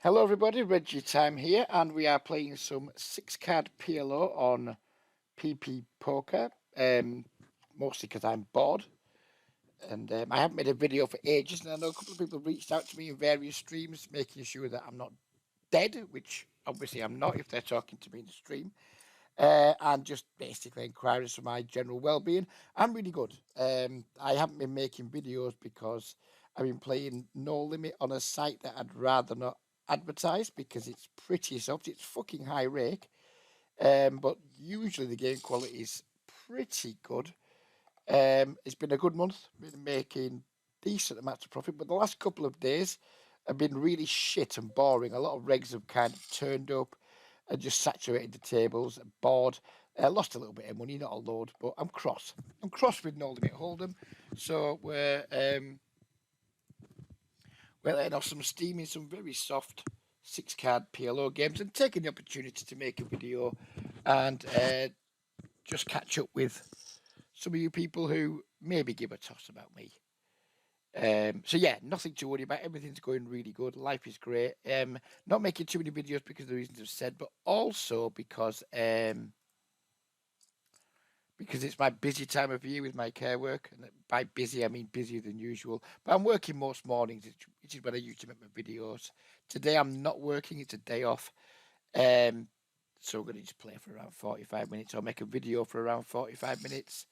Hello everybody, Reggie Time here, and we are playing some 6-card PLO on PP Poker, mostly because I'm bored, and I haven't made a video for ages, and I know a couple of people reached out to me in various streams, making sure that I'm not dead, which obviously I'm not if they're talking to me in the stream, and just basically inquiries for my general well-being. I'm really good. I haven't been making videos because I've been playing No Limit on a site that I'd rather not advertise because it's pretty soft. It's fucking high rake, but usually the game quality is pretty good. It's been a good month. Been making decent amounts of profit, but the last couple of days have been really shit and boring. A lot of regs have kind of turned up and just saturated the tables. Bored. Lost a little bit of money, not a load, but I'm cross. I'm cross with No Limit Hold'em, so we're letting off some steam in some very soft 6-card PLO games and taking the opportunity to make a video and just catch up with some of you people who maybe give a toss about me. So yeah, nothing to worry about. Everything's going really good. Life is great. Not making too many videos because of the reasons I've said, but also because it's my busy time of year with my care work. And by busy, I mean busier than usual. But I'm working most mornings, which is when I usually make my videos. Today I'm not working. It's a day off. So we're going to just play for around 45 minutes or make a video for around 45 minutes.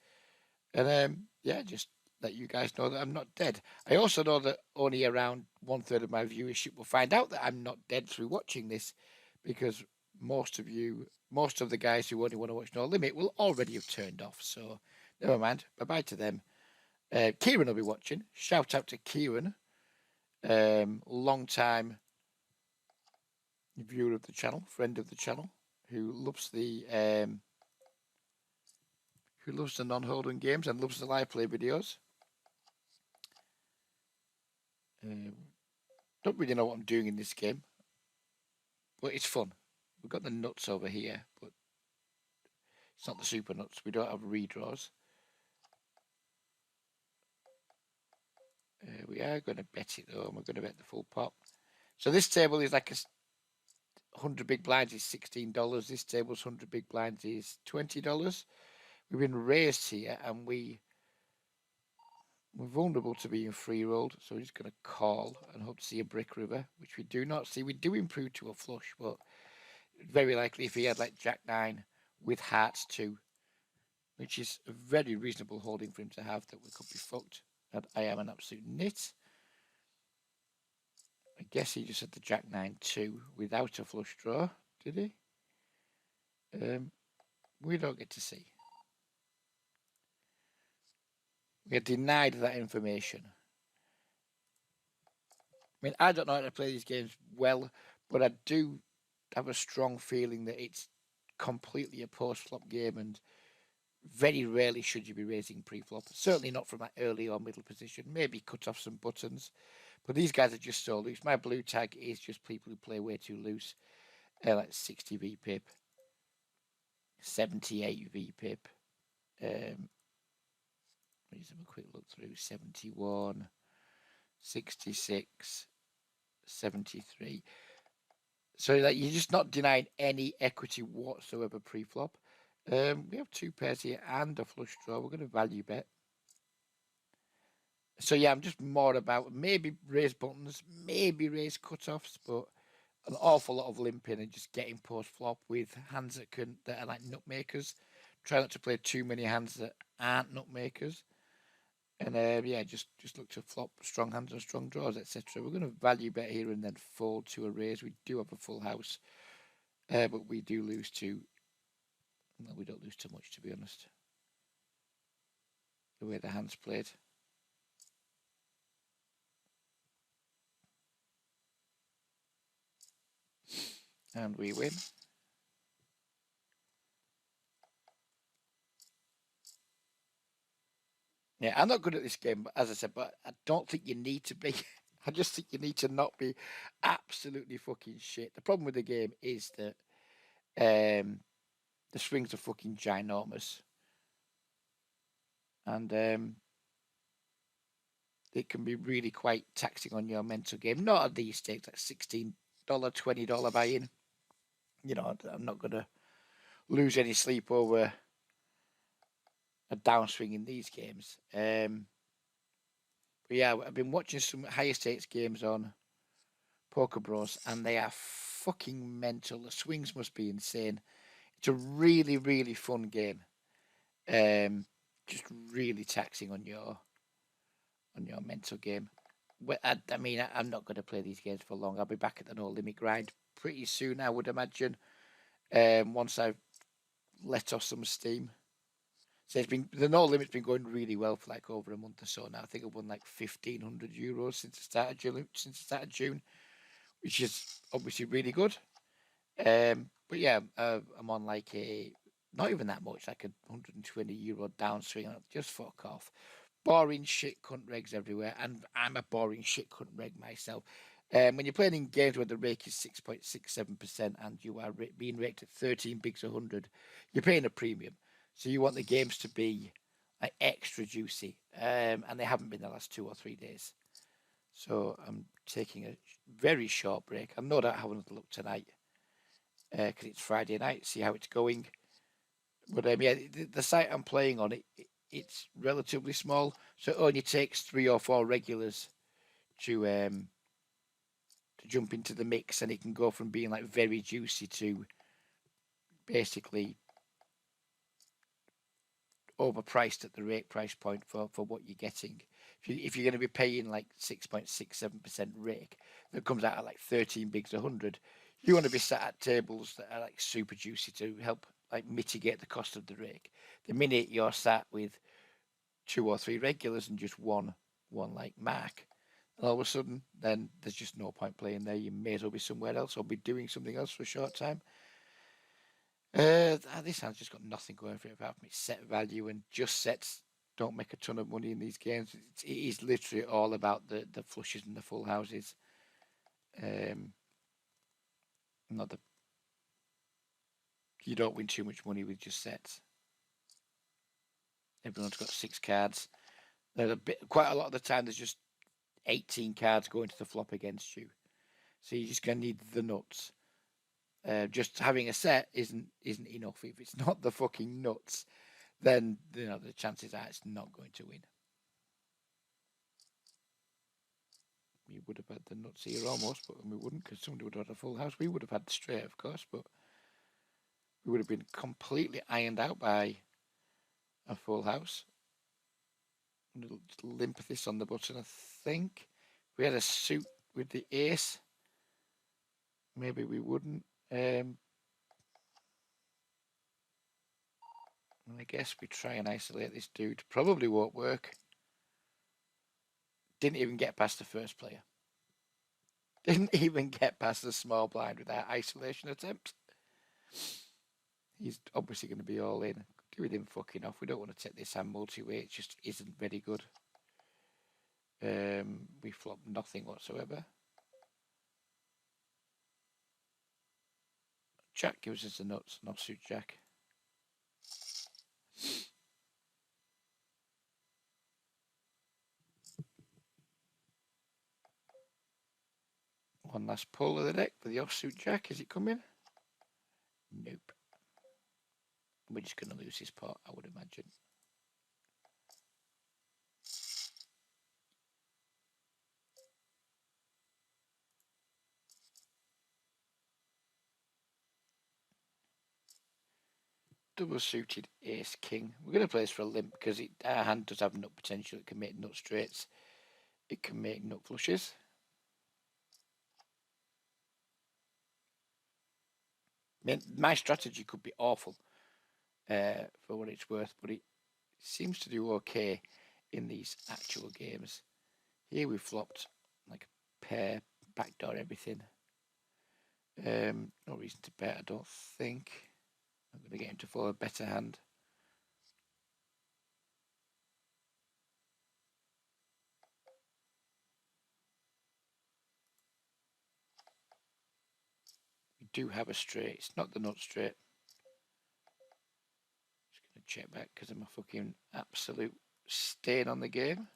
And yeah, just let you guys know that I'm not dead. I also know that only around 1/3 of my viewership will find out that I'm not dead through watching this, because most of the guys who only want to watch No Limit will already have turned off. So never mind. Bye bye to them. Kieran will be watching. Shout out to Kieran, long time viewer of the channel, friend of the channel, who loves the non-holding games and loves the live play videos. Don't really know what I'm doing in this game, but it's fun. We've got the nuts over here, but it's not the super nuts. We don't have redraws. We are going to bet it though, and we're going to bet the full pot. So this table is like 100 big blinds is $16. This table's 100 big blinds is $20. We've been raised here, and we're vulnerable to being free rolled, so we're just going to call and hope to see a brick river, which we do not see. We do improve to a flush, but very likely if he had like Jack 9 with hearts 2, which is a very reasonable holding for him to have, that we could be fucked. And I am an absolute nit. I guess he just had the Jack 9 2 without a flush draw, did he? We don't get to see. We are denied that information. I mean, I don't know how to play these games well, but I do have a strong feeling that it's completely a post-flop game, and very rarely should you be raising pre-flop. Certainly not from that early or middle position. Maybe cut off some buttons. But these guys are just so loose. My blue tag is just people who play way too loose. Like 60 VPIP, 78 VPIP. Let's have a quick look through. 71, 66, 73. So like, you're just not denying any equity whatsoever pre-flop. We have 2 pairs here and a flush draw. We're going to value bet. So yeah, I'm just more about maybe raise buttons, maybe raise cutoffs, but an awful lot of limping and just getting post flop with hands that are like nutmakers. Try not to play too many hands that aren't nutmakers. And yeah, just look to flop strong hands and strong draws, etc. We're going to value bet here and then fold to a raise. We do have a full house, but we do lose to. Well, we don't lose too much, to be honest. The way the hands played. And we win. Yeah, I'm not good at this game, but as I said, but I don't think you need to be. I just think you need to not be absolutely fucking shit. The problem with the game is that the swings are fucking ginormous, and it can be really quite taxing on your mental game. Not at these stakes, like $20 buy-in. You know, I'm not going to lose any sleep over a downswing in these games. But yeah, I've been watching some higher stakes games on Poker Bros, and they are fucking mental. The swings must be insane. It's a really, really fun game. Just really taxing on your mental game. I mean, I'm not going to play these games for long. I'll be back at the no limit grind pretty soon, I would imagine. Once I've let off some steam. So the no limit's been going really well for like over a month or so now. I think I've won like €1,500 since the start of June, which is obviously really good. But yeah, I'm on like not even that much, like a €120 downswing. Just fuck off. Boring shit cunt regs everywhere, and I'm a boring shit cunt reg myself. When you're playing in games where the rake is 6.67% and you are being raked at 13 bigs 100, you're paying a premium. So you want the games to be like extra juicy, and they haven't been the last 2 or 3 days. So I'm taking a very short break. I'm no doubt having another look tonight because it's Friday night. See how it's going. But yeah, the site I'm playing on it's relatively small, so it only takes 3 or 4 regulars to jump into the mix, and it can go from being like very juicy to basically overpriced at the rate price point for what you're getting. If you're going to be paying like 6.67% rake that comes out at like 13 bigs 100, you want to be sat at tables that are like super juicy to help like mitigate the cost of the rake. The minute you're sat with 2 or 3 regulars and just one like mark, and all of a sudden then there's just no point playing there. You may as well be somewhere else or be doing something else for a short time. This hand's just got nothing going for it apart from its set value, and just sets don't make a ton of money in these games. It is literally all about the flushes and the full houses. Not the You don't win too much money with just sets. Everyone's got 6 cards. There's quite a lot of the time there's just 18 cards going to the flop against you, so you're just gonna need the nuts. Just having a set isn't enough. If it's not the fucking nuts, then the chances are it's not going to win. We would have had the nuts here almost, but we wouldn't, because somebody would have had a full house. We would have had the straight, of course, but we would have been completely ironed out by a full house. A little limp this on the button, I think. If we had a suit with the ace, maybe we wouldn't. And I guess we try and isolate this dude. Probably won't work. Didn't even get past the first player. Didn't even get past the small blind with that isolation attempt. He's obviously going to be all in. Do with him fucking off. We don't want to take this hand multi-way. It just isn't very good. We flop nothing whatsoever. Jack gives us the nuts, not suit Jack. One last pull of the deck for the offsuit Jack. Is it coming? Nope. We're just going to lose his pot, I would imagine. Double suited ace king. We're going to play this for a limp because our hand does have nut potential. It can make nut straights. It can make nut flushes. I mean, my strategy could be awful for what it's worth, but it seems to do okay in these actual games. Here we flopped like a pair, backdoor everything. No reason to bet, I don't think. I'm going to get him to follow a better hand. We do have a straight. It's not the nut straight. Just going to check back because I'm a fucking absolute stain on the game.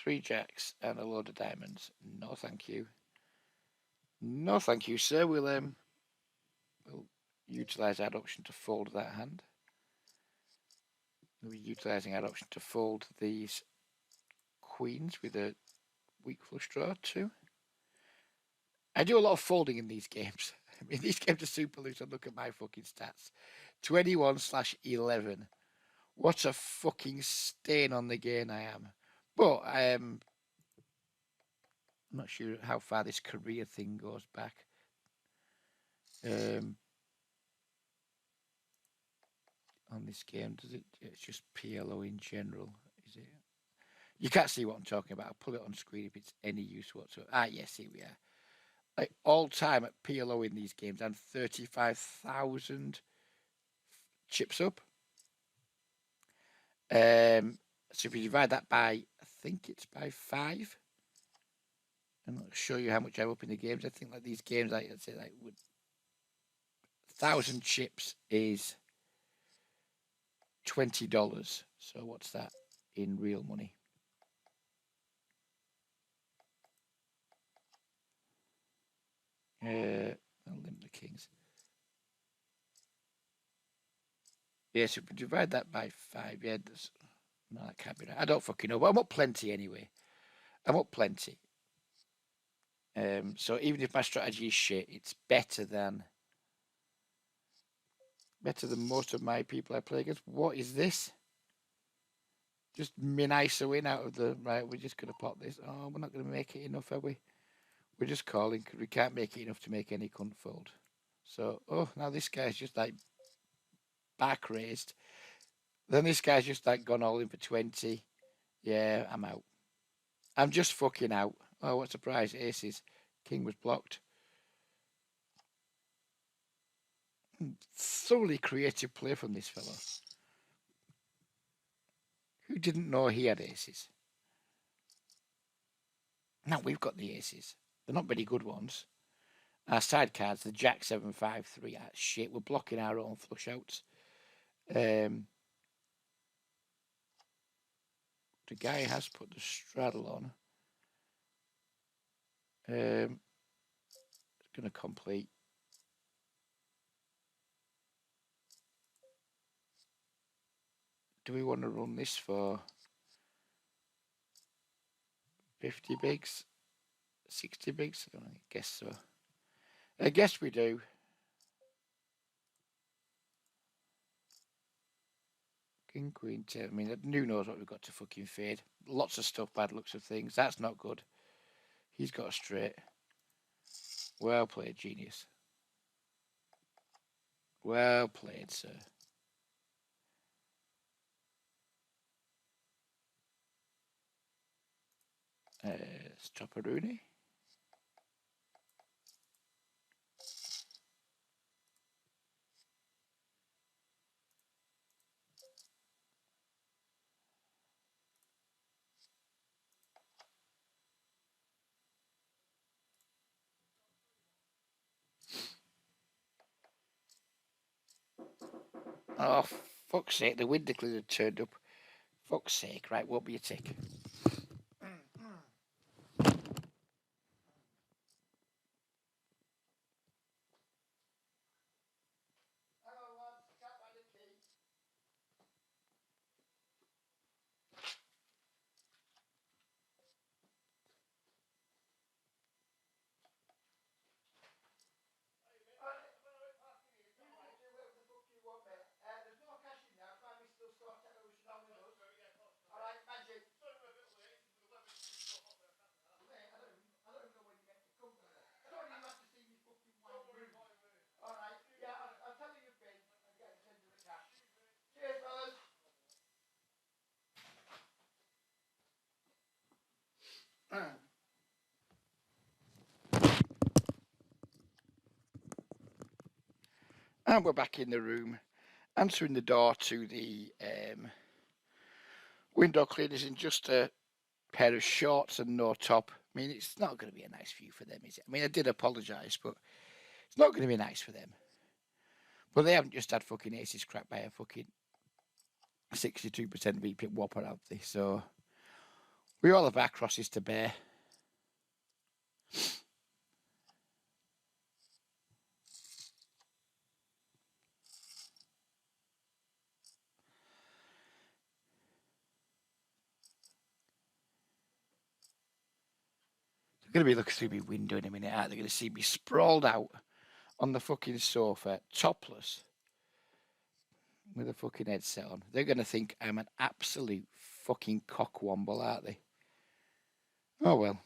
3 jacks and a load of diamonds. No, thank you. No, thank you, sir. We'll utilise our option to fold that hand. We'll be utilising our option to fold these queens with a weak flush draw too. I do a lot of folding in these games. I mean, these games are super loose. And look at my fucking stats. 21/11. What a fucking stain on the game I am. But I'm not sure how far this career thing goes back. On this game, does it? It's just PLO in general, is it? You can't see what I'm talking about. I'll pull it on screen if it's any use whatsoever. Ah, yes, here we are. Like all time at PLO in these games, and 35,000 chips up. So if you divide that by, I think it's by 5, and I'll show you how much I'm up in the games. I think like these games, like I'd say, like 1,000 chips is $20. So what's that in real money? I'll limit the kings. Yes, if we divide that by 5, yeah, no, that can't be right. I don't fucking know, but I'm up plenty anyway. I'm up plenty. So even if my strategy is shit, it's better than most of my people I play against. What is this? Just min ISO in out of the right. We're just gonna pop this. Oh, we're not gonna make it enough, are we? We're just calling because we can't make it enough to make any cunt fold. So, oh, now this guy's just like back raised. Then this guy's just like gone all in for 20. Yeah, I'm out. I'm just fucking out. Oh, what a surprise. Aces. King was blocked. Thoroughly creative play from this fellow. Who didn't know he had aces? Now we've got the aces. They're not very good ones. Our side cards, the Jack 7, 5, 3, are shit. We're blocking our own flush outs. The guy has put the straddle on. It's going to complete. Do we want to run this for 50 bigs? 60 bigs? I guess so. I guess we do. King, queen, 10. I mean, who knows what we've got to fucking fade. Lots of stuff, bad looks of things. That's not good. He's got a straight. Well played, genius. Well played, sir. Stop a Rooney. Oh, fuck's sake, the wind declared had turned up. Fuck's sake, right, what be your tick? And we're back in the room, answering the door to the window cleaners in just a pair of shorts and no top. I mean, it's not going to be a nice view for them, is it? I mean, I did apologise, but it's not going to be nice for them. But they haven't just had fucking aces cracked by a fucking 62% VP whopper, have they? So We all have our crosses to bear. They're going to be looking through my window in a minute, aren't they? They're going to see me sprawled out on the fucking sofa, topless, with a fucking headset on. They're going to think I'm an absolute fucking cockwomble, aren't they? Oh well.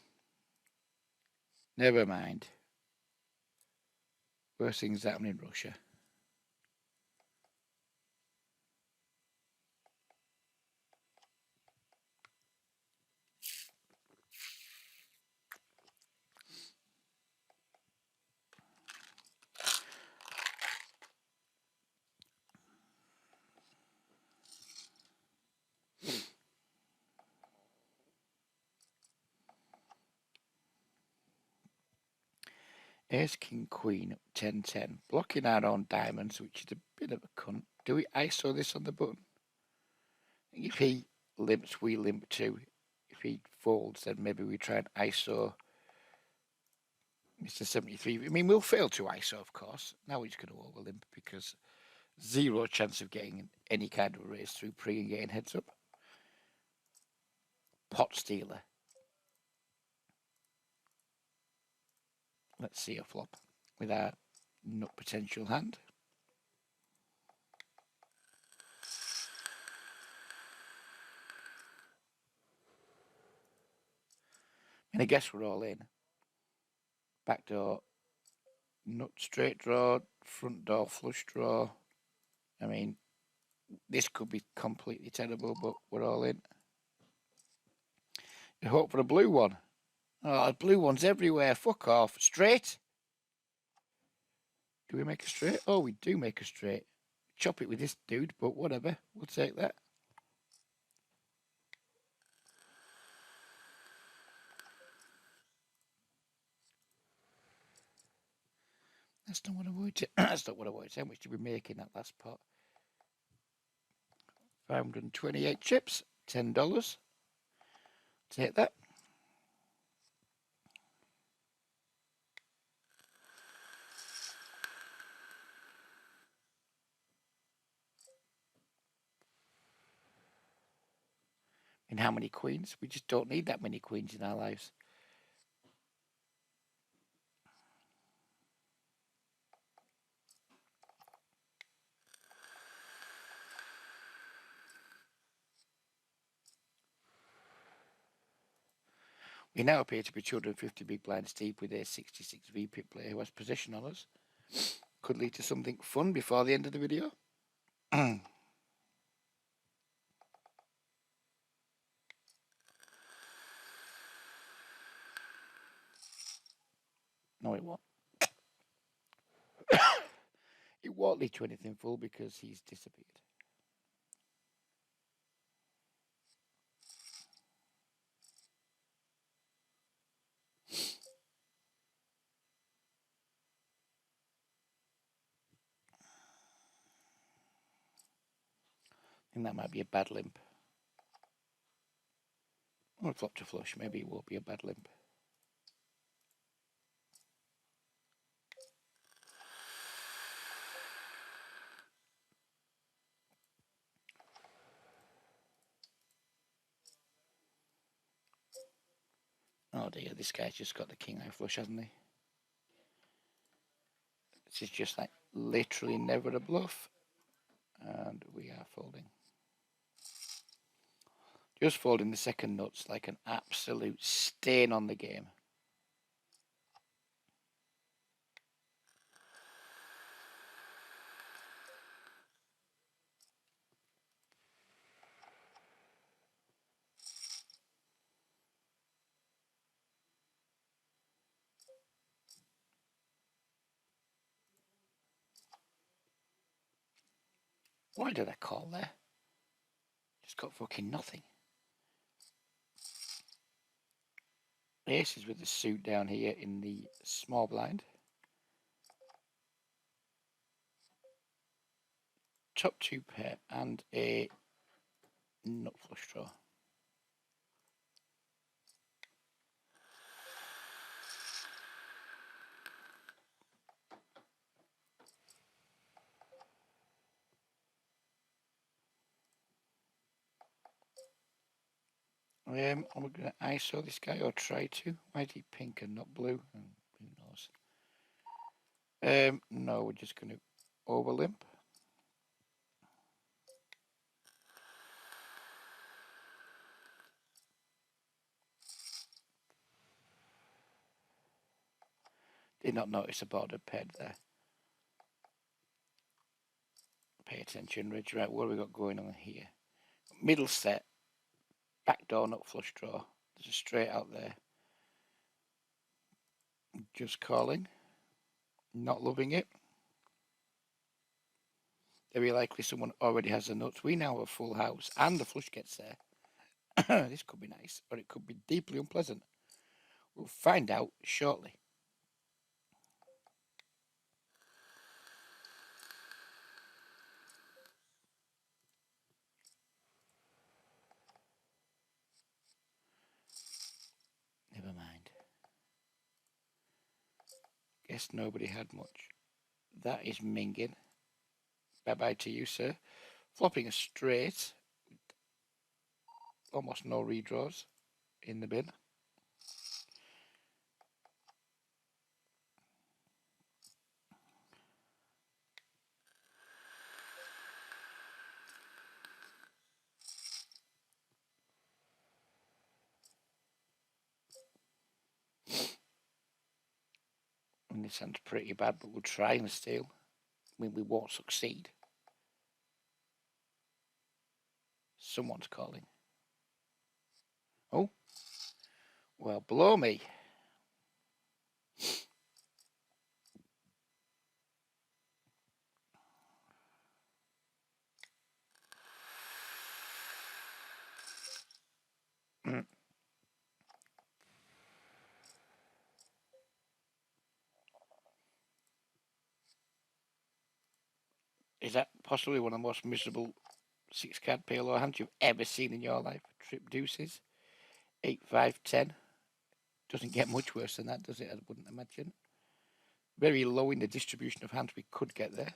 Never mind. Worst things happen in Russia. Ace, King, Queen, 10-10. Blocking our own diamonds, which is a bit of a cunt. Do we ISO this on the button? If he limps, we limp too. If he folds, then maybe we try and ISO Mr. 73. I mean, we'll fail to ISO, of course. Now we're just going to over limp because zero chance of getting any kind of raise through pre and getting heads up. Pot stealer. Let's see a flop with our nut potential hand. And I guess we're all in. Back door, nut straight draw, front door flush draw. I mean, this could be completely terrible, but we're all in. You hope for a blue one. Oh, blue ones everywhere. Fuck off. Straight. Do we make a straight? Oh, we do make a straight. Chop it with this dude, but whatever. We'll take that. That's not what I wanted. That's not what I wanted. How much did we make in that last pot? 528 chips. $10. Take that. And how many queens? We just don't need that many queens in our lives. We now appear to be 250 big blinds deep with a 66 VPIP player who has possession on us. Could lead to something fun before the end of the video. No, it won't. It won't lead to anything full because he's disappeared. And that might be a bad limp. Or flop to flush. Maybe it will be a bad limp. Oh dear, this guy's just got the king high flush, hasn't he? This is just like literally never a bluff. And we are folding. Just folding the second nuts like an absolute stain on the game. Why did I call there? Just got fucking nothing. Aces with the suit down here in the small blind. Top two pair and a nut flush draw. I'm going to ISO this guy, or try to. Why is he pink and not blue? Who knows? No, we're just going to overlimp. Did not notice a bordered ped there. Pay attention, Ridge. Right, what have we got going on here? Middle set. Backdoor nut flush draw. There's a straight out there. Just calling. Not loving it. Very likely someone already has the nuts. We now have a full house and the flush gets there. This could be nice, or it could be deeply unpleasant. We'll find out shortly. Never mind. Guess nobody had much. That is minging. Bye-bye to you, sir. Flopping a straight. Almost no redraws in the bin. And this sounds pretty bad, but we'll try and steal. I mean, we won't succeed. Someone's calling. Oh. Well, blow me. Is that possibly one of the most miserable 6-card PLO hands you've ever seen in your life? Trip deuces. 8, 5, 10. Doesn't get much worse than that, does it? I wouldn't imagine. Very low in the distribution of hands we could get there.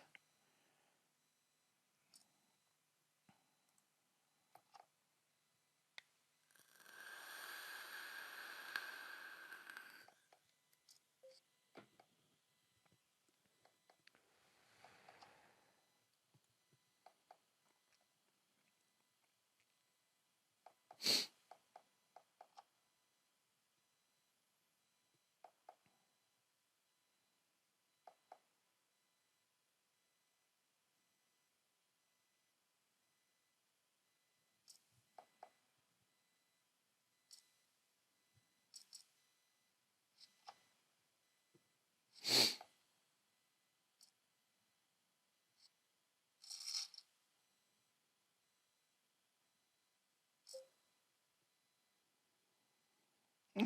No,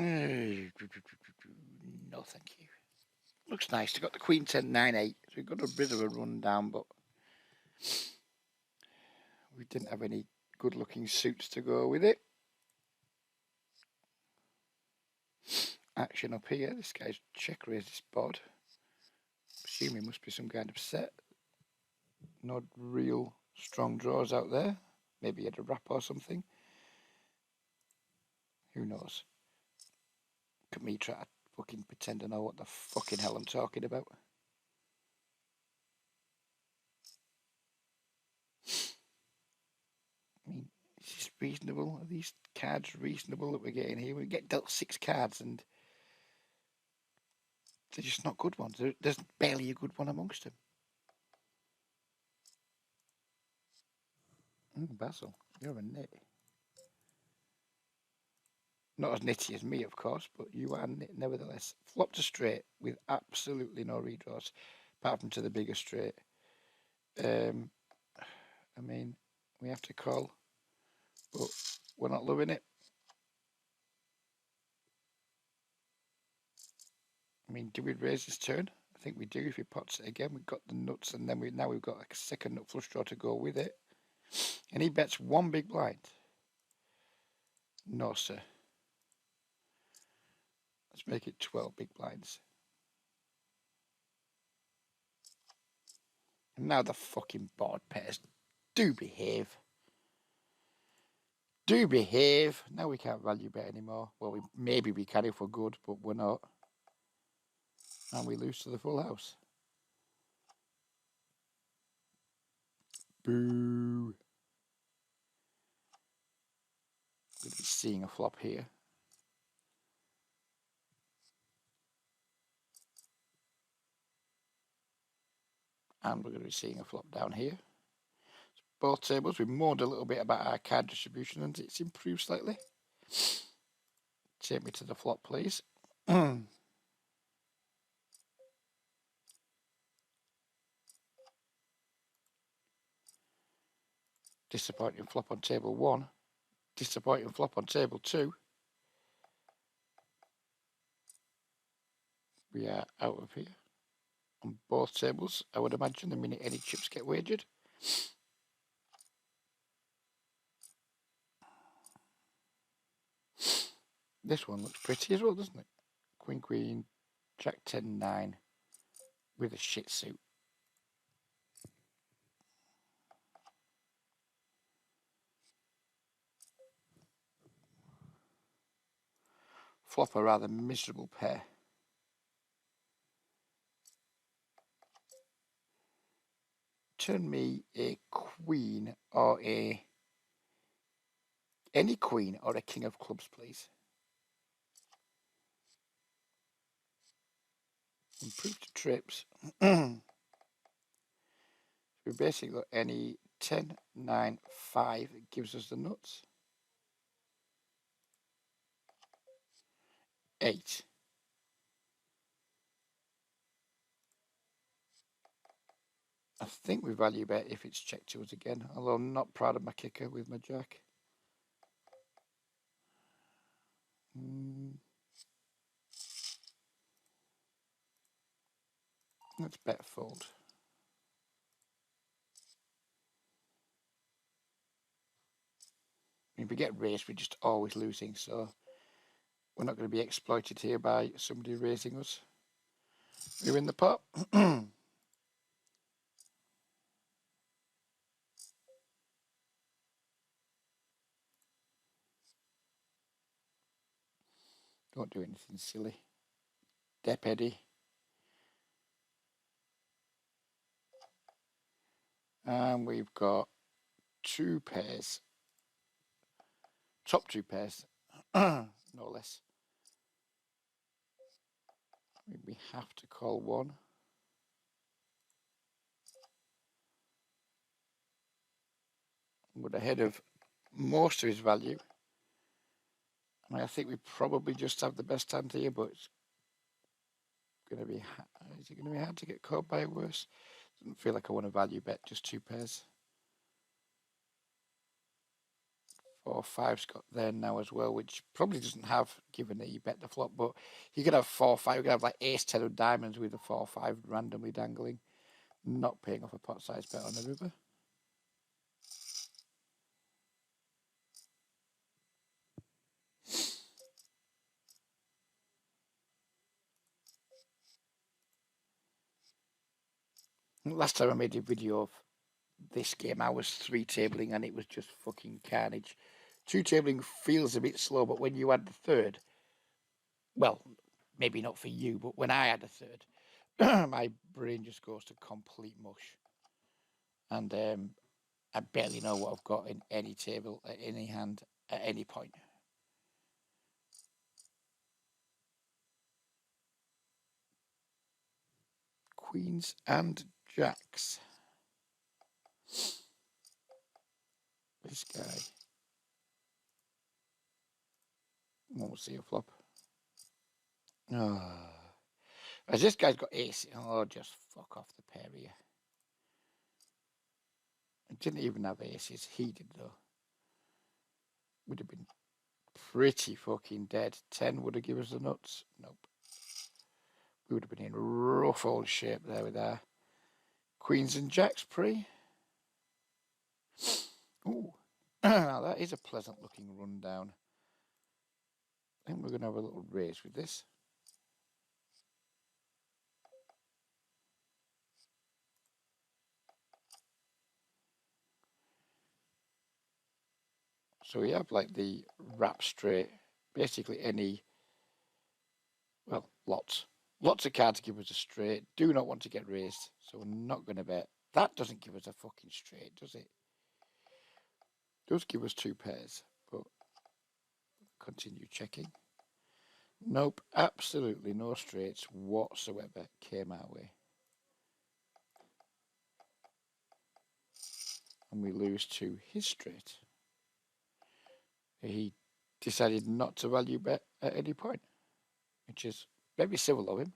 thank you. Looks nice. We've got the Queen 10, 9, 8. So we've got a bit of a rundown, but we didn't have any good looking suits to go with it. Action up here. This guy's check raised his board. Assuming must be some kind of set. No real strong draws out there. Maybe he had a wrap or something. Who knows? Look at me try to fucking pretend to know what the fucking hell I'm talking about. I mean, is this reasonable? Are these cards reasonable that we're getting here? We get dealt 6 cards and they're just not good ones. There's barely a good one amongst them. Basil, you're a nit. Not as nitty as me, of course, but you are nit nevertheless. Flopped a straight with absolutely no redraws, apart from to the bigger straight. I mean, we have to call, but we're not loving it. I mean, do we raise this turn? I think we do. If he pots it again, we've got the nuts, and then we've got a second nut flush draw to go with it. And he bets 1 big blind. No, sir. Let's make it 12 big blinds. And now the fucking board pairs. Do behave. Do behave. Now we can't value bet anymore. Well, maybe we can if we're good, but we're not. And we lose to the full house. Boo. We're going to be seeing a flop here. And we're going to be seeing a flop down here. Both tables, we moaned a little bit about our card distribution and it's improved slightly. Take me to the flop, please. Disappointing flop on table 1. Disappointing flop on table 2. We are out of here. On both tables, I would imagine, the minute any chips get wagered. This one looks pretty as well, doesn't it? Queen, Queen, Jack 10, 9 with a shit suit. Flop a rather miserable pair. Turn me a queen or any queen or a king of clubs, please. Improve to trips. We basically got any 10, 9, 5. It gives us the nuts. 8. I think we value bet if it's checked to us again, although I'm not proud of my kicker with my jack. Let's bet fold. If we get raised, we're just always losing, so we're not going to be exploited here by somebody raising us. We're in the pot. Don't do anything silly. Dep Eddie. And we've got 2 pairs. Top 2 pairs. No less. We have to call 1. We're ahead of most of his value. And I think we probably just have the best hand here, but it's going to be... Is it going to be hard to get caught by a worse? Doesn't feel like I want to value bet, just 2 pairs. 4, 5's got there now as well, which probably doesn't have, given that you bet the flop, but you could have 4, 5, you could have like ace 10 of diamonds with a 4, 5 randomly dangling, not paying off a pot size bet on the river. Last time I made a video of this game, I was 3-tabling and it was just fucking carnage. 2-tabling feels a bit slow, but when you add the third, well, maybe not for you, but when I add a third, my brain just goes to complete mush. And I barely know what I've got in any table, at any hand, at any point. Queens and jacks. This guy. We'll see a flop. Oh. As this guy's got ace. Oh, just fuck off the pair here. I didn't even have aces. He did, though. Would have been pretty fucking dead. 10 would have given us the nuts. Nope. We would have been in rough old shape there with our queens and jacks pre. Ooh. Now that is a pleasant looking rundown. I think we're going to have a little race with this. So we have like the wrap straight, basically any, well, lots of cards give us a straight. Do not want to get raised, so we're not going to bet. That doesn't give us a fucking straight, does it? Does give us two pairs, but continue checking. Nope, absolutely no straights whatsoever came our way. And we lose to his straight. He decided not to value bet at any point, which is very civil of him.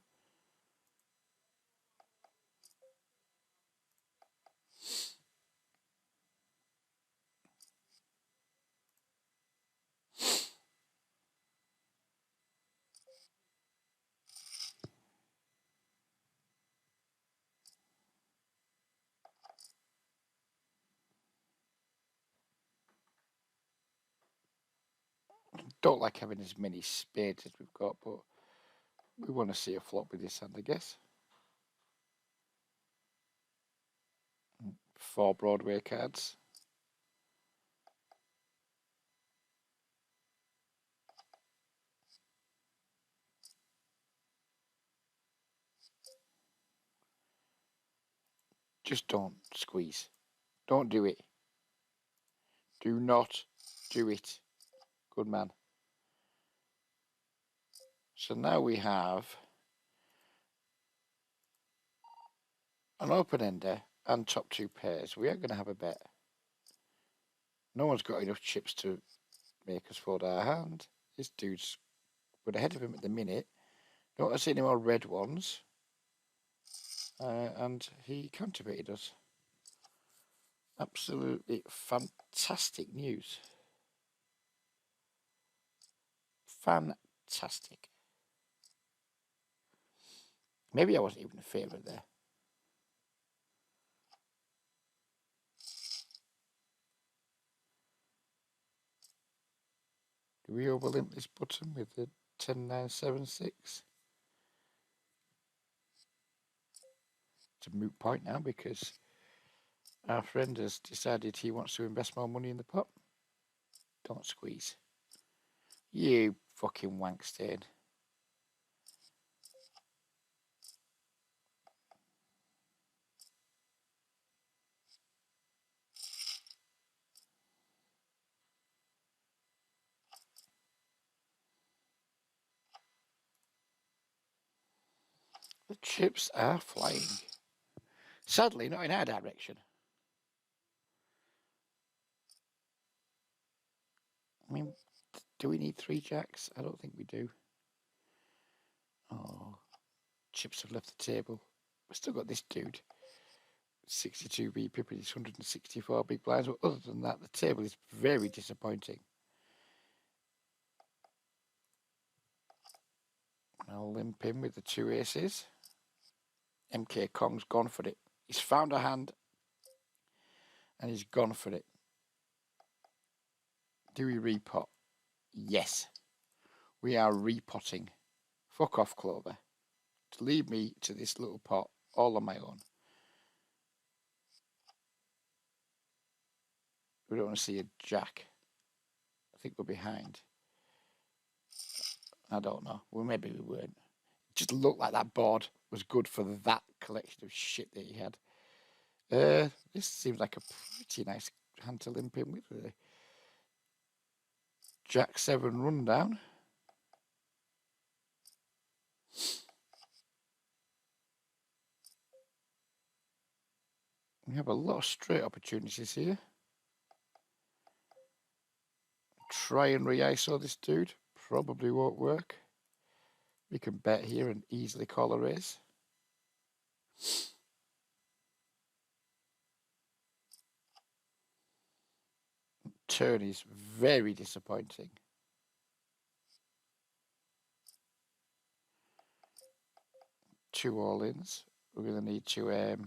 Don't like having as many spades as we've got, but we want to see a flop with this hand, I guess. 4 Broadway cards. Just don't squeeze. Don't do it. Do not do it. Good man. So now we have an open ender and top 2 pairs. We are going to have a bet. No one's got enough chips to make us fold our hand. This dude's, we're ahead of him at the minute. Don't want to see any more red ones. And he counterfeited us. Absolutely fantastic news. Fantastic. Maybe I wasn't even a favourite there. Do we overlimp this button with the 10-9-7-6? It's a moot point now because our friend has decided he wants to invest more money in the pot. Don't squeeze. You fucking wankstain. The chips are flying. Sadly, not in our direction. I mean, do we need 3 jacks? I don't think we do. Oh, chips have left the table. We've still got this dude. 62B Pippin is 164 big blinds. But other than that, the table is very disappointing. I'll limp in with the 2 aces. MK Kong's gone for it. He's found a hand and he's gone for it. Do we repot? Yes. We are repotting. Fuck off, Clover. To leave me to this little pot all on my own. We don't want to see a jack. I think we're behind. I don't know. Well, maybe we weren't. It just looked like that board was good for that collection of shit that he had. This seems like a pretty nice hand to limp in with. Really. Jack 7 rundown. We have a lot of straight opportunities here. Try and re-ISO this dude. Probably won't work. We can bet here and easily call a raise. Turn is very disappointing. Two all-ins. We're going to need to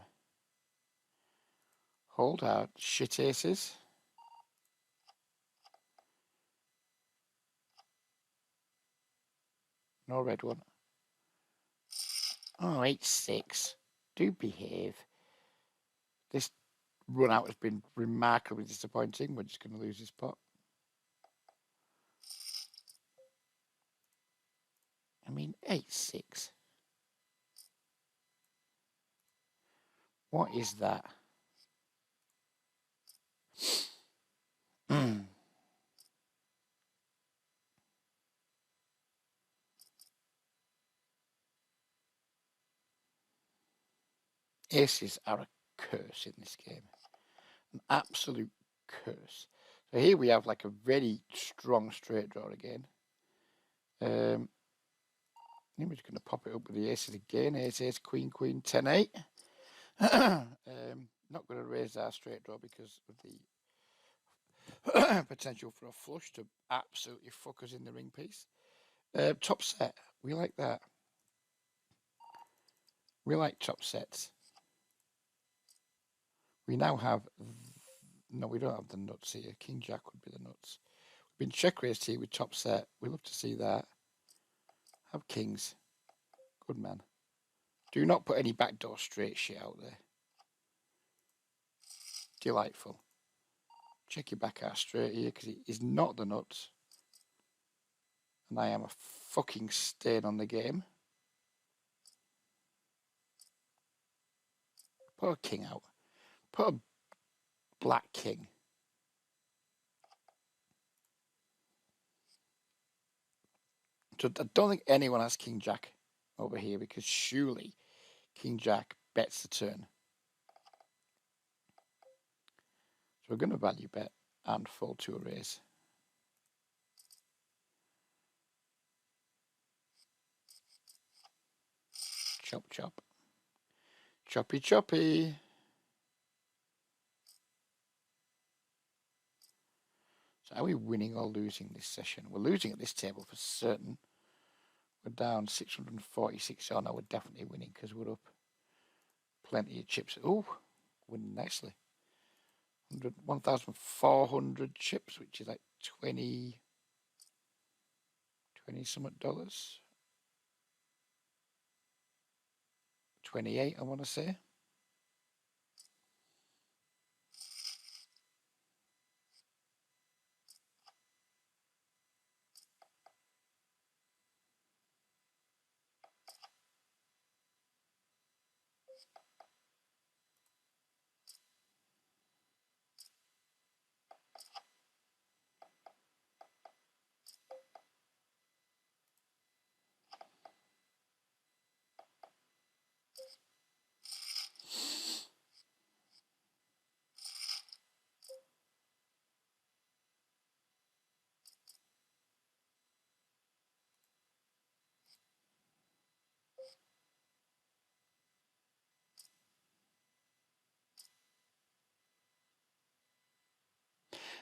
hold out shit aces. No red one. Oh, 8-6. Do behave. This run out has been remarkably disappointing. We're just going to lose this pot. I mean, 8-6. What is that? Aces are a curse in this game. An absolute curse. So here we have like a very strong straight draw again. I'm just going to pop it up with the aces again. Ace, ace, queen, queen, 10-8. Not going to raise our straight draw because of the potential for a flush to absolutely fuck us in the ring piece. Top set. We like that. We like top sets. We now have... No, we don't have the nuts here. King Jack would be the nuts. We've been check raised here with top set. We love to see that. Have kings. Good man. Do not put any backdoor straight shit out there. Delightful. Check your back out straight here because it is not the nuts. And I am a fucking stain on the game. Put a king out. Put a black king. So I don't think anyone has King Jack over here because surely King Jack bets the turn. So we're going to value bet and fold to a raise. Chop, chop. Choppy, choppy. So are we winning or losing this session? We're losing at this table for certain. We're down 646. Oh no, we're definitely winning because we're up plenty of chips. Oh, winning nicely. 1,400 chips, which is like 20 something dollars. 28, I want to say.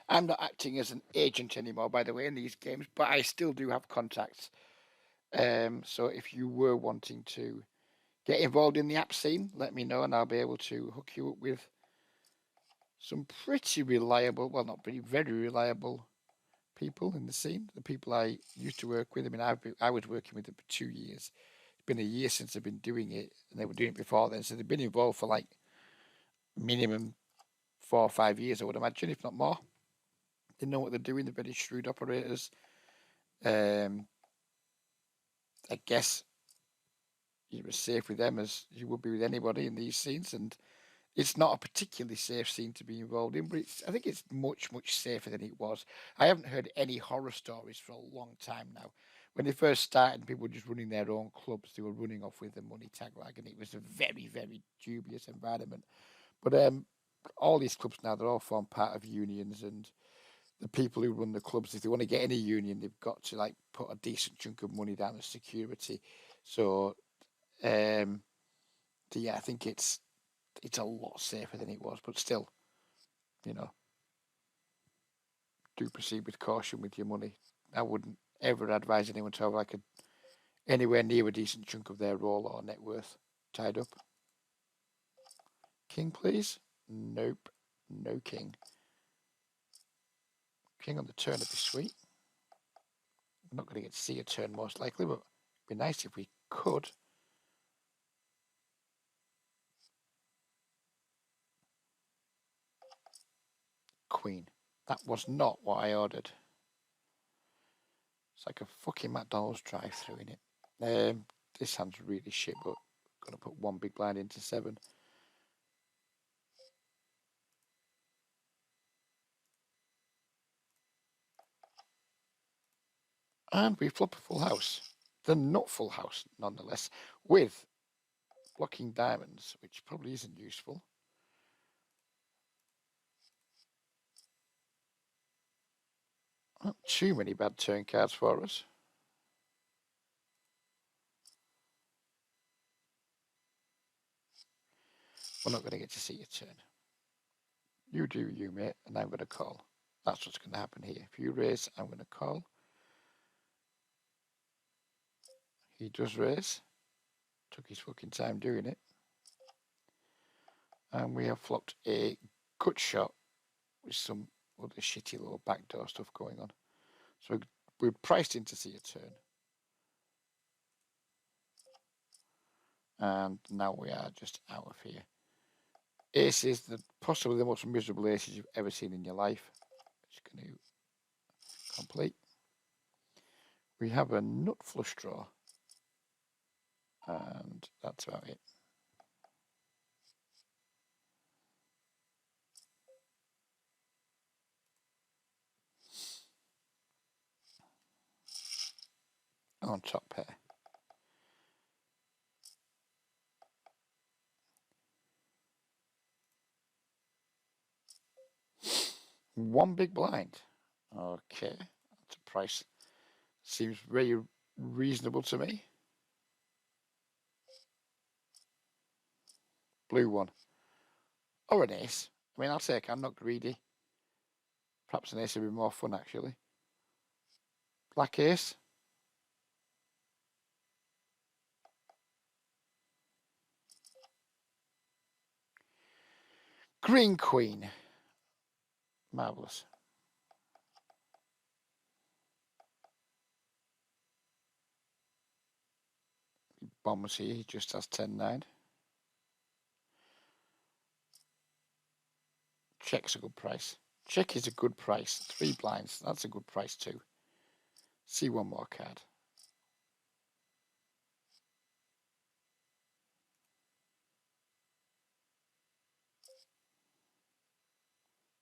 I'm not acting as an agent anymore, by the way, in these games, but I still do have contacts. So if you were wanting to get involved in the app scene, let me know and I'll be able to hook you up with some pretty reliable, well, not pretty, very reliable people in the scene. The people I used to work with. I mean, I was working with them for 2 years. It's been a year since they've been doing it, and they were doing it before then. So they've been involved for like minimum 4 or 5 years, I would imagine, if not more. They know what they're doing. They're very shrewd operators. I guess you're as safe with them as you would be with anybody in these scenes, and it's not a particularly safe scene to be involved in, but I think it's much, much safer than it was. I haven't heard any horror stories for a long time now. When they first started, people were just running their own clubs. They were running off with the money tag rag, and it was a very, very dubious environment. But all these clubs now, they're all form part of unions, and the people who run the clubs, if they want to get in a union, they've got to like put a decent chunk of money down as security. So, yeah, I think it's a lot safer than it was, but still, you know, do proceed with caution with your money. I wouldn't ever advise anyone to have like anywhere near a decent chunk of their roll or net worth tied up. King, please. Nope, no king. King on the turn would be sweet. We're not going to get to see a turn most likely, but it'd be nice if we could. Queen. That was not what I ordered. It's like a fucking McDonald's drive-through in it. This hand's really shit, but got to put one big blind into 7. And we flop a full house. The not full house, nonetheless, with blocking diamonds, which probably isn't useful. Not too many bad turn cards for us. We're not going to get to see your turn. You do you, mate, and I'm going to call. That's what's going to happen here. If you raise, I'm going to call. He does raise. Took his fucking time doing it. And we have flopped a gut shot with some other shitty little backdoor stuff going on. So we're priced in to see a turn. And now we are just out of here. Ace is possibly the most miserable aces you've ever seen in your life. Just going to complete. We have a nut flush draw. And that's about it. On top pair. One big blind. Okay, that's a price. Seems very reasonable to me. Blue one. Or an ace. I mean, I'll take it. I'm not greedy. Perhaps an ace would be more fun, actually. Black ace. Green queen. Marvellous. Bombs here. He just has 10-9. Check's a good price. Check is a good price. 3 blinds. That's a good price too. See one more card.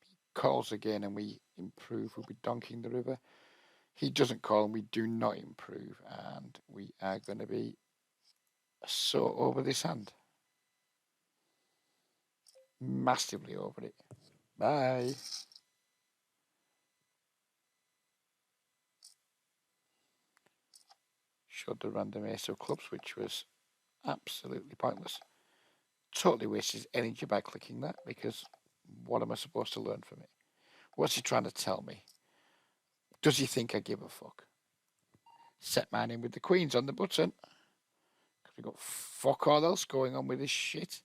He calls again and we improve. We'll be donking the river. He doesn't call and we do not improve. And we are going to be so over this hand. Massively over it. Bye. Showed the random ace of clubs, which was absolutely pointless. Totally wasted energy by clicking that, because what am I supposed to learn from it? What's he trying to tell me? Does he think I give a fuck? Set mine in with the queens on the button. Because we've got fuck all else going on with this shit.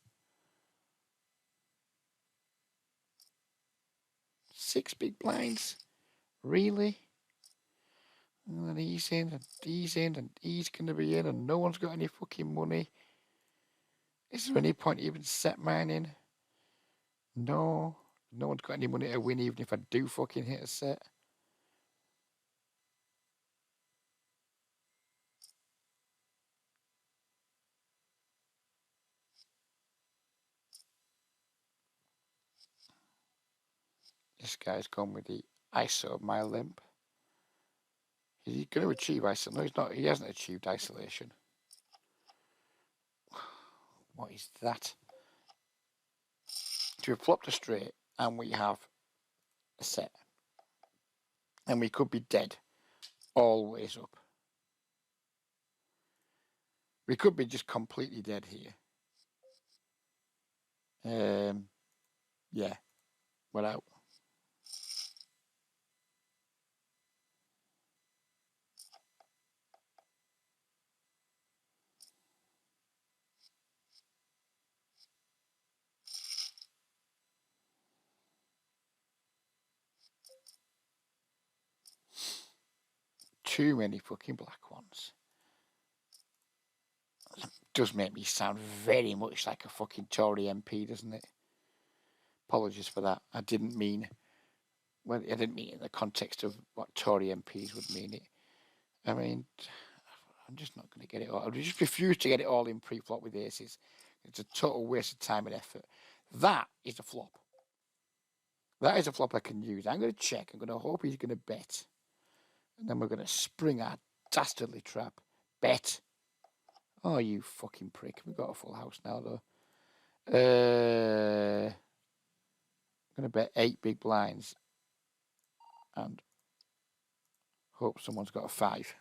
6 big blinds? Really? And then he's in, and he's in, and he's going to be in, and no one's got any fucking money. Is there any point even set mine in? No. No one's got any money to win, even if I do fucking hit a set. This guy's gone with the ISO of my limp. Is he going to achieve isolation? No, he's not. He hasn't achieved isolation. What is that? So we've flopped a straight and we have a set. And we could be dead. Always up. We could be just completely dead here. Yeah. We're out. Too many fucking black ones. Does make me sound very much like a fucking Tory MP, doesn't it? Apologies for that. I didn't mean... Well, I didn't mean it in the context of what Tory MPs would mean it. I mean, I'm just not going to get it all. I just refuse to get it all in pre-flop with aces. It's a total waste of time and effort. That is a flop. That is a flop I can use. I'm going to check. I'm going to hope he's going to bet. And then we're going to spring our dastardly trap. Bet. Oh, you fucking prick. We've got a full house now, though. I'm going to bet 8 big blinds. And hope someone's got a 5.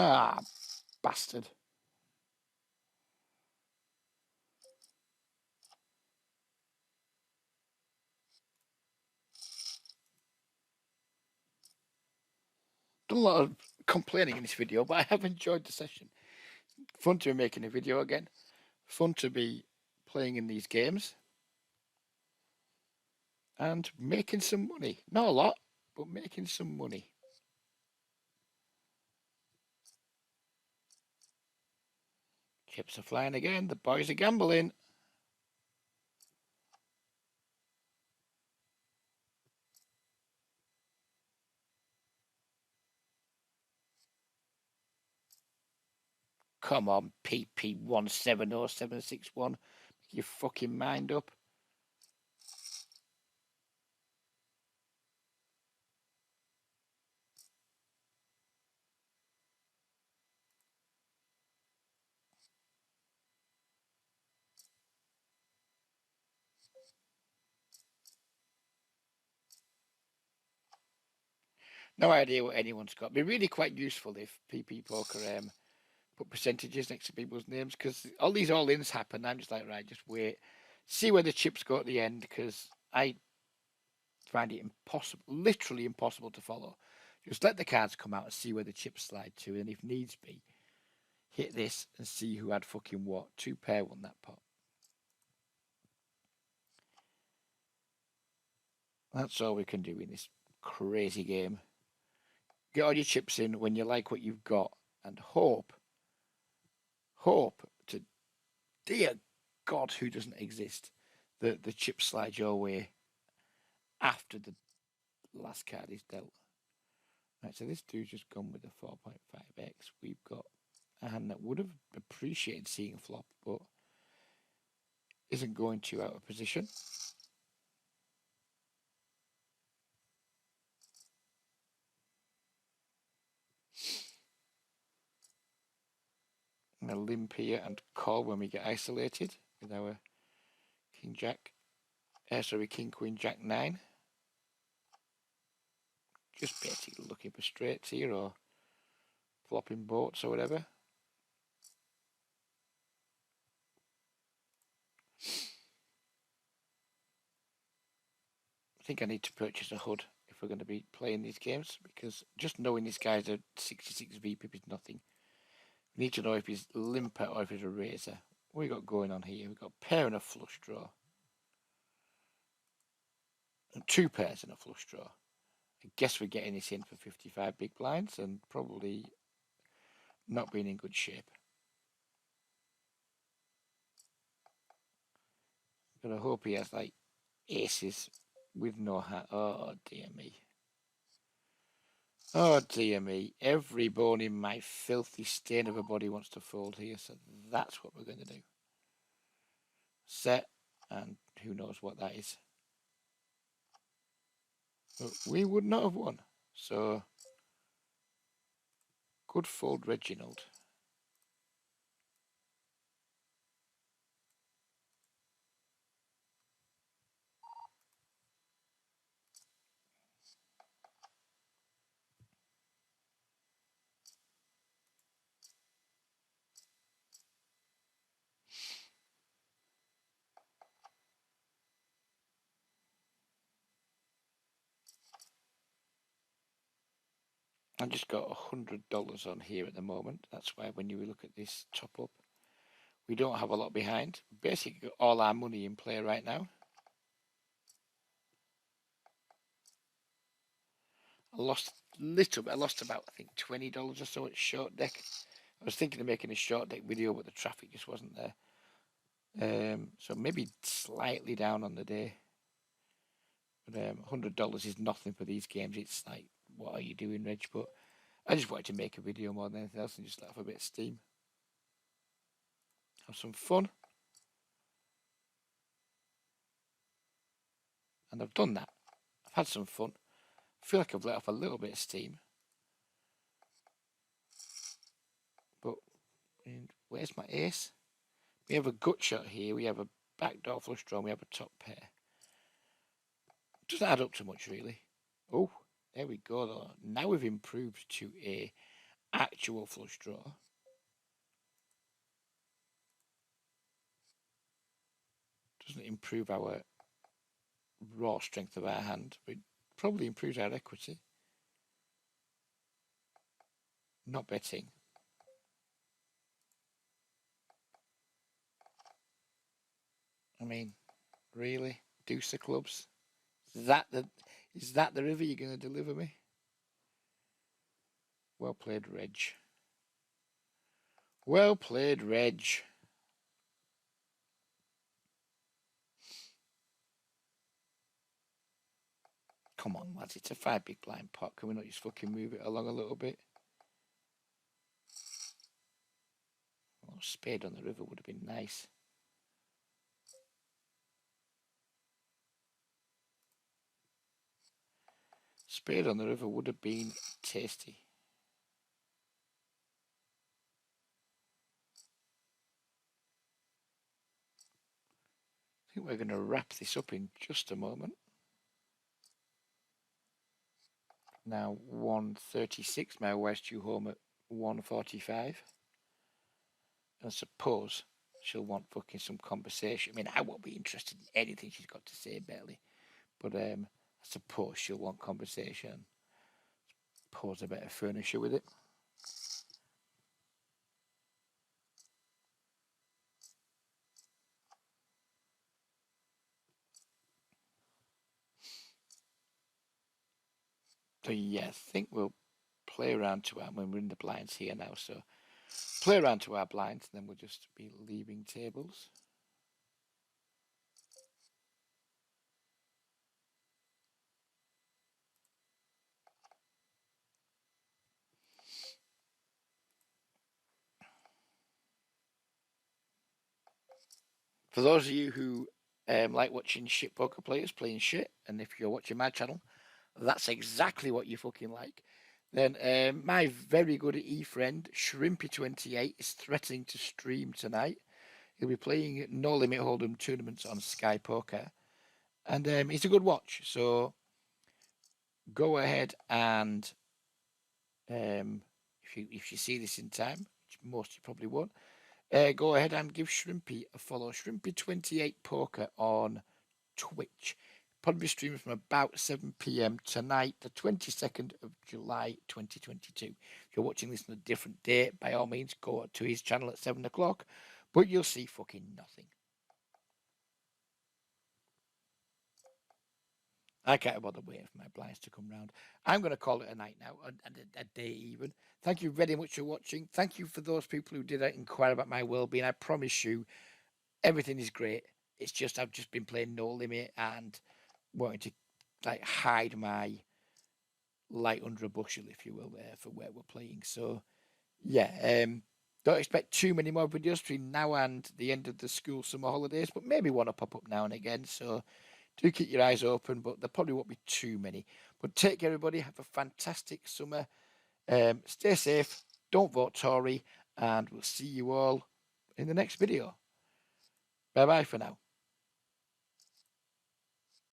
Ah, bastard. Done a lot of complaining in this video, but I have enjoyed the session. Fun to be making a video again. Fun to be playing in these games. And making some money. Not a lot, but making some money. Chips are flying again. The boys are gambling. Come on, PP170761. Make your fucking mind up. No idea what anyone's got. It'd be really quite useful if PP Poker put percentages next to people's names, because all these all-ins happen. I'm just like, right, just wait. See where the chips go at the end, because I find it impossible, literally impossible to follow. Just let the cards come out and see where the chips slide to, and if needs be, hit this and see who had fucking what. 2 pair won that pot. That's all we can do in this crazy game. Get all your chips in when you like what you've got, and hope to, dear God, who doesn't exist, that the chips slide your way after the last card is dealt. Right, so this dude's just gone with the 4.5x. We've got a hand that would have appreciated seeing a flop, but isn't going to out of position. I'm going to limp here and call when we get isolated with our King Jack. King Queen Jack 9. Just basically looking for straights here or flopping boats or whatever. I think I need to purchase a HUD if we're going to be playing these games, because just knowing this guy's a 66 VPIP is nothing. We need to know if he's limper or if he's a razor. What we got going on here? We've got a pair and a flush draw. And 2 pairs and a flush draw. I guess we're getting this in for 55 big blinds and probably not being in good shape. But I hope he has like aces with no hat. Oh dear me. Oh dear me. Every bone in my filthy stain of a body wants to fold here, so that's what we're going to do. Set, and who knows what that is. But we would not have won. So, good fold, Reginald. I've just got $100 on here at the moment. That's why when you look at this top up, we don't have a lot behind. Basically, got all our money in play right now. I lost a little bit. I lost about, I think, $20 or so at short deck. I was thinking of making a short deck video, but the traffic just wasn't there. So maybe slightly down on the day. But $100 is nothing for these games. It's like, what are you doing, Reg? But I just wanted to make a video more than anything else and just let off a bit of steam. Have some fun. And I've done that. I've had some fun. I feel like I've let off a little bit of steam. But where's my ace? We have a gut shot here. We have a backdoor flush draw. We have a top pair. Doesn't add up to much, really. Oh, there we go, though. Now we've improved to a actual flush draw. Doesn't improve our raw strength of our hand, but it probably improves our equity. Not betting. I mean, really? Deuce of clubs? Is that the river you're going to deliver me? Well played, Reg. Well played, Reg. Come on, lads. It's a 5 big blind pot. Can we not just fucking move it along a little bit? Oh, spade on the river would have been nice. Spade on the river would have been tasty. I think we're going to wrap this up in just a moment. Now 1:36. My wife's due home at 1:45. I suppose she'll want fucking some conversation. I mean, I won't be interested in anything she's got to say, barely. But I suppose she'll want conversation. Pose a bit of furniture with it. So yeah, I think we'll play around to our, when we're in the blinds here now, so play around to our blinds and then we'll just be leaving tables. For those of you who like watching shit poker players playing shit, and if you're watching my channel, that's exactly what you fucking like. Then my very good e-friend, Shrimpy28, is threatening to stream tonight. He'll be playing No Limit Hold'em tournaments on Sky Poker. And it's a good watch. So go ahead and if you see this in time, which most you probably won't, go ahead and give Shrimpy a follow. Shrimpy28 Poker on Twitch. Probably streaming from about 7 p.m. tonight, the 22nd of July 2022. If you're watching this on a different date, by all means, go to his channel at 7 o'clock, but you'll see fucking nothing. I can't bother waiting for my blinds to come round. I'm going to call it a night now, a day even. Thank you very much for watching. Thank you for those people who did inquire about my well-being. I promise you, everything is great. It's just I've just been playing No Limit and wanting to like hide my light under a bushel, if you will, there for where we're playing. So yeah, don't expect too many more videos between now and the end of the school summer holidays, but maybe one will pop up now and again. So do keep your eyes open, but there probably won't be too many. But take care, everybody. Have a fantastic summer. Stay safe. Don't vote Tory, and we'll see you all in the next video. Bye bye for now.